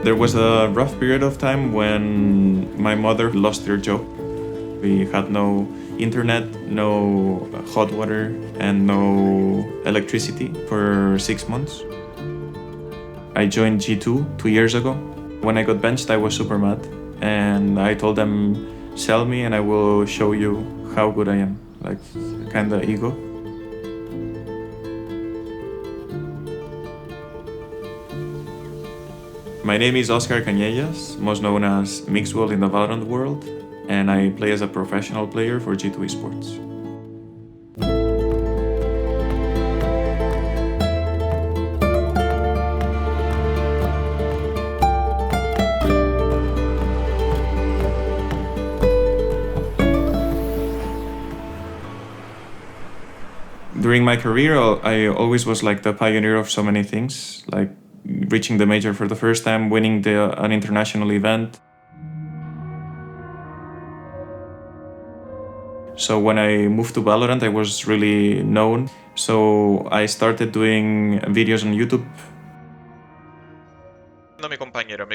There was a rough period of time when my mother lost her job. We had no internet, no hot water, and no electricity for 6 months. I joined G2 2 years ago. When I got benched, I was super mad. And I told them, sell me and I will show you how good I am. Like, kinda ego. My name is Oscar Cañellas, most known as Mixwell in the VALORANT world, and I play as a professional player for G2 Esports. During my career, I always was like the pioneer of so many things, like reaching the major for the first time, winning an international event. So when I moved to Valorant, I was really known. So I started doing videos on YouTube. Mi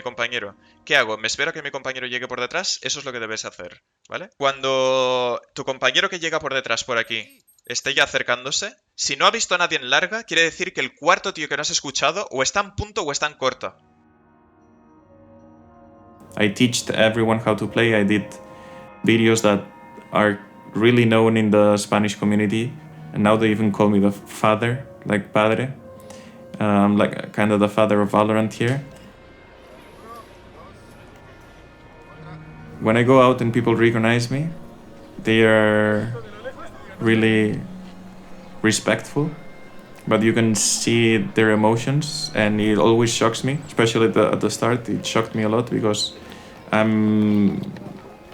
compañero, ¿qué hago? ¿Me espero a que mi compañero llegue por detrás? Eso es lo que debes hacer, ¿vale? Cuando tu compañero que llega por detrás por aquí esté ya acercándose, si no ha visto a nadie en larga, quiere decir que el cuarto tío que no has escuchado o está en punto o está en corta. I teached everyone how to play. I did videos that are really known in the Spanish community, and now they even call me the father, like padre. Like kind of the father of Valorant here. When I go out and people recognize me, they are really respectful, but you can see their emotions, and it always shocks me, especially at the start. It shocked me a lot because I'm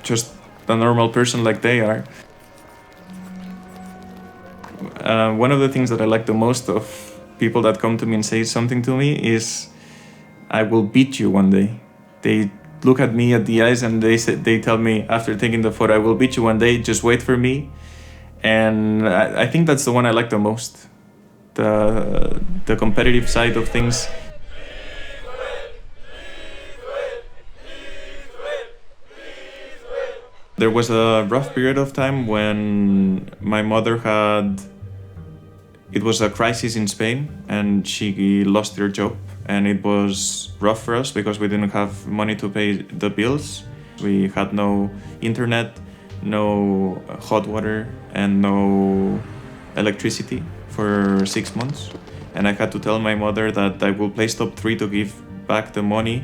just a normal person like they are. One of the things that I like the most of people that come to me and say something to me is, I will beat you one day. They look at me at the eyes and they tell me after taking the photo, I will beat you one day, just wait for me. And I think that's the one I like the most, the competitive side of things. There was a rough period of time when my mother it was a crisis in Spain and she lost her job, and it was rough for us because we didn't have money to pay the bills. We had no internet, no hot water, and no electricity for 6 months. And I had to tell my mother that I will play top 3 to give back the money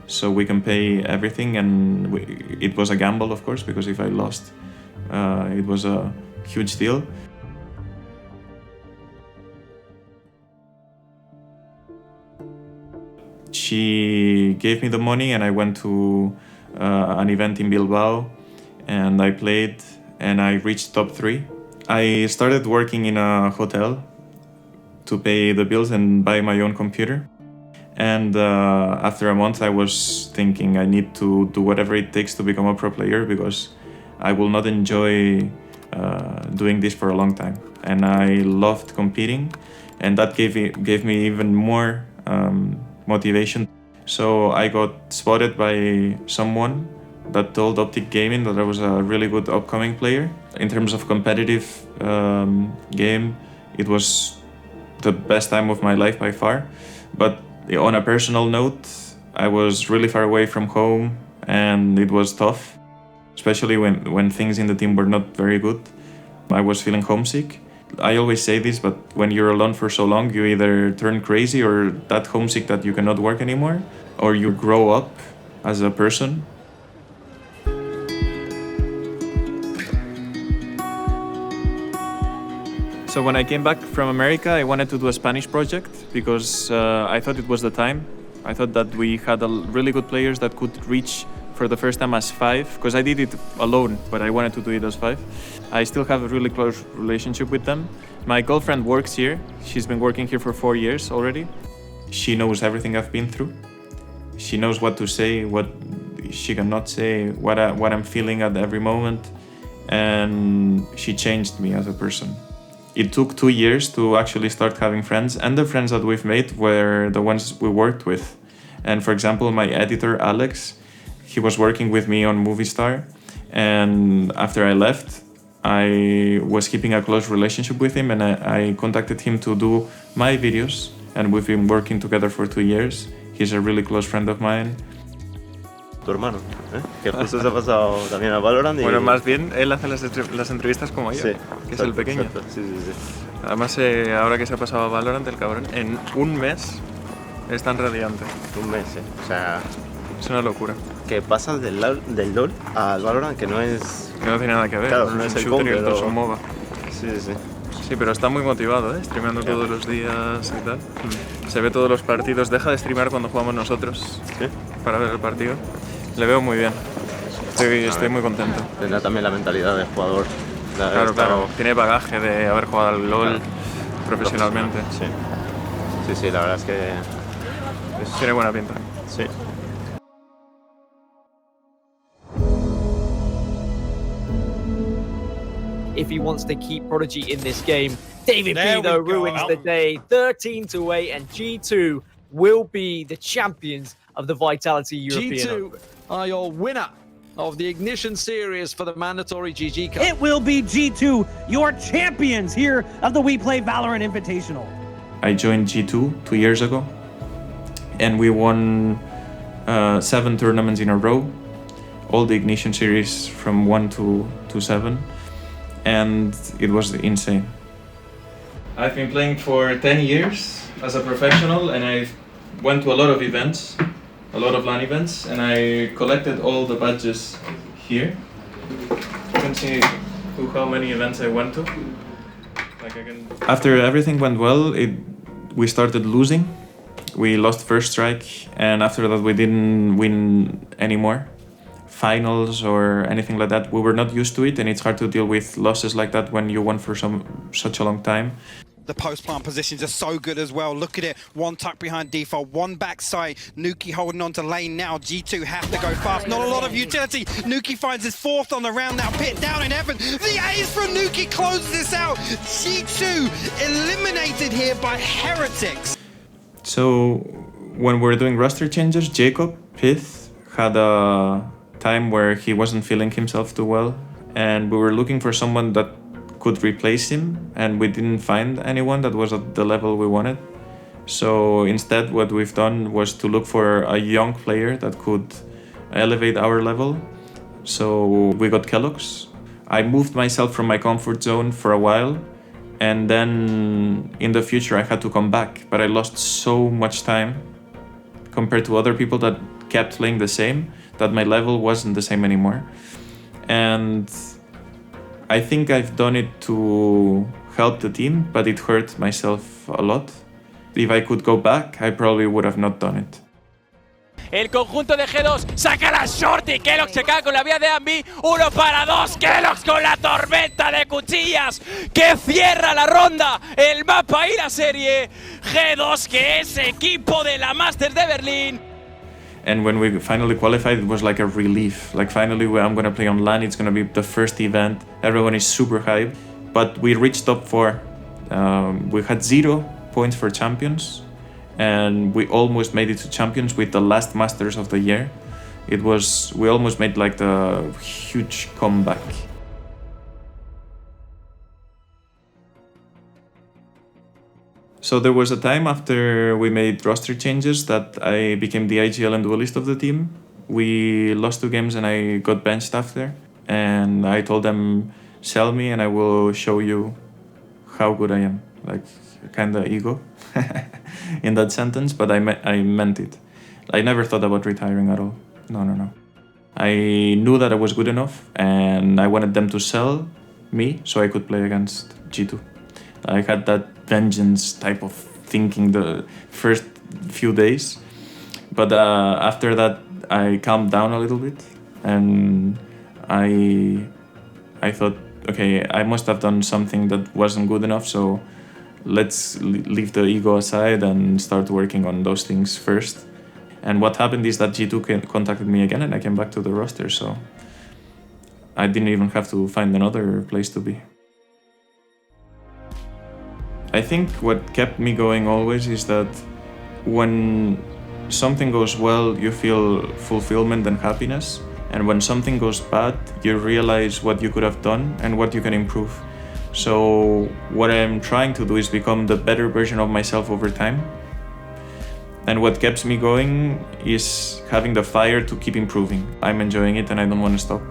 so we can pay everything. And it was a gamble, of course, because if I lost, it was a huge deal. She gave me the money and I went to an event in Bilbao and I played and I reached top 3. I started working in a hotel to pay the bills and buy my own computer. And after a month I was thinking I need to do whatever it takes to become a pro player because I will not enjoy doing this for a long time. And I loved competing, and that gave me even more motivation. So I got spotted by someone that told Optic Gaming that I was a really good upcoming player. In terms of competitive game, it was the best time of my life by far. But on a personal note, I was really far away from home and it was tough, especially when things in the team were not very good. I was feeling homesick. I always say this, but when you're alone for so long, you either turn crazy or that homesick that you cannot work anymore, or you grow up as a person. So when I came back from America, I wanted to do a Spanish project because I thought it was the time. I thought that we had really good players that could reach for the first time as 5, because I did it alone, but I wanted to do it as 5. I still have a really close relationship with them. My girlfriend works here. She's been working here for 4 years already. She knows everything I've been through. She knows what to say, what she cannot say, what I'm feeling at every moment. And she changed me as a person. It took 2 years to actually start having friends, and the friends that we've made were the ones we worked with. And for example, my editor, Alex, he was working with me on Movistar. And after I left, I was keeping a close relationship with him, and I contacted him to do my videos. And we've been working together for 2 years. He's a really close friend of mine. Tu hermano, que justo se ha pasado también a Valorant. Bueno, más bien él hace las entrevistas como yo, sí, que es el pequeño. Exacto. Sí. Además, ahora que se ha pasado a Valorant, el cabrón, en un mes es tan radiante. Un mes, o sea... Es una locura. Que pasas del LoL al Valorant, que no es... Que no tiene nada que ver, claro, no es el shooter y el pero... torso MOBA. Sí. Sí, pero está muy motivado, streameando todos los días y tal. Se ve todos los partidos, deja de streamear cuando jugamos nosotros para ver el partido. Le veo muy bien, estoy muy contento. Tendrá también la mentalidad de jugador. Claro, tiene bagaje de haber jugado al LoL profesionalmente. Sí, la verdad es que... Tiene buena pinta. Sí. If he wants to keep Prodigy in this game. David B, though, ruins the day. 13-8, and G2 will be the champions of the Vitality European. G2 are your winner of the Ignition Series for the mandatory GG Cup. It will be G2, your champions here of the We Play Valorant Invitational. I joined G2 2 years ago, and we won 7 tournaments in a row, all the Ignition Series from 1 to 7. And it was insane. I've been playing for 10 years as a professional, and I went to a lot of events, a lot of LAN events, and I collected all the badges here. You can see how many events I went to. After everything went well, we started losing. We lost first strike, and after that we didn't win anymore. Finals or anything like that. We were not used to it, and it's hard to deal with losses like that when you won for such a long time. The post-plant positions are so good as well. Look at it. One tuck behind default, one backside. Nuki holding on to lane now. G2 have to go fast. Not a lot of utility. Nuki finds his 4th on the round now. Pit down in heaven. The ace from Nuki closes this out. G2 eliminated here by Heretics. So when we're doing roster changes, Jacob Pith had a time where he wasn't feeling himself too well, and we were looking for someone that could replace him, and we didn't find anyone that was at the level we wanted. So instead what we've done was to look for a young player that could elevate our level. So we got Kellogg's. I moved myself from my comfort zone for a while, and then in the future I had to come back, but I lost so much time compared to other people that kept playing the same, that my level wasn't the same anymore. And I think I've done it to help the team, but it hurt myself a lot. If I could go back, I probably would have not done it. El conjunto de G2 saca la shorty. Kellogg's se cae con la vía de Ambi. 1 para 2. Kellogg's con la tormenta de cuchillas que cierra la ronda, el mapa y la serie. G2, que es equipo de la Masters de Berlín. And when we finally qualified, it was like a relief. Like finally, I'm gonna play on LAN. It's gonna be the first event. Everyone is super hyped. But we reached top 4. We had 0 points for champions, and we almost made it to champions with the last Masters of the year. We almost made like the huge comeback. So there was a time after we made roster changes that I became the IGL and duelist of the team. We lost 2 games and I got benched after. And I told them, sell me and I will show you how good I am. Like, kinda ego in that sentence, but I meant it. I never thought about retiring at all. No. I knew that I was good enough, and I wanted them to sell me so I could play against G2. I had that vengeance type of thinking the first few days, but after that I calmed down a little bit, and I thought, okay, I must have done something that wasn't good enough, so let's leave the ego aside and start working on those things first. And what happened is that G2 contacted me again and I came back to the roster, so I didn't even have to find another place to be. I think what kept me going always is that when something goes well, you feel fulfillment and happiness. And when something goes bad, you realize what you could have done and what you can improve. So what I'm trying to do is become the better version of myself over time. And what keeps me going is having the fire to keep improving. I'm enjoying it and I don't want to stop.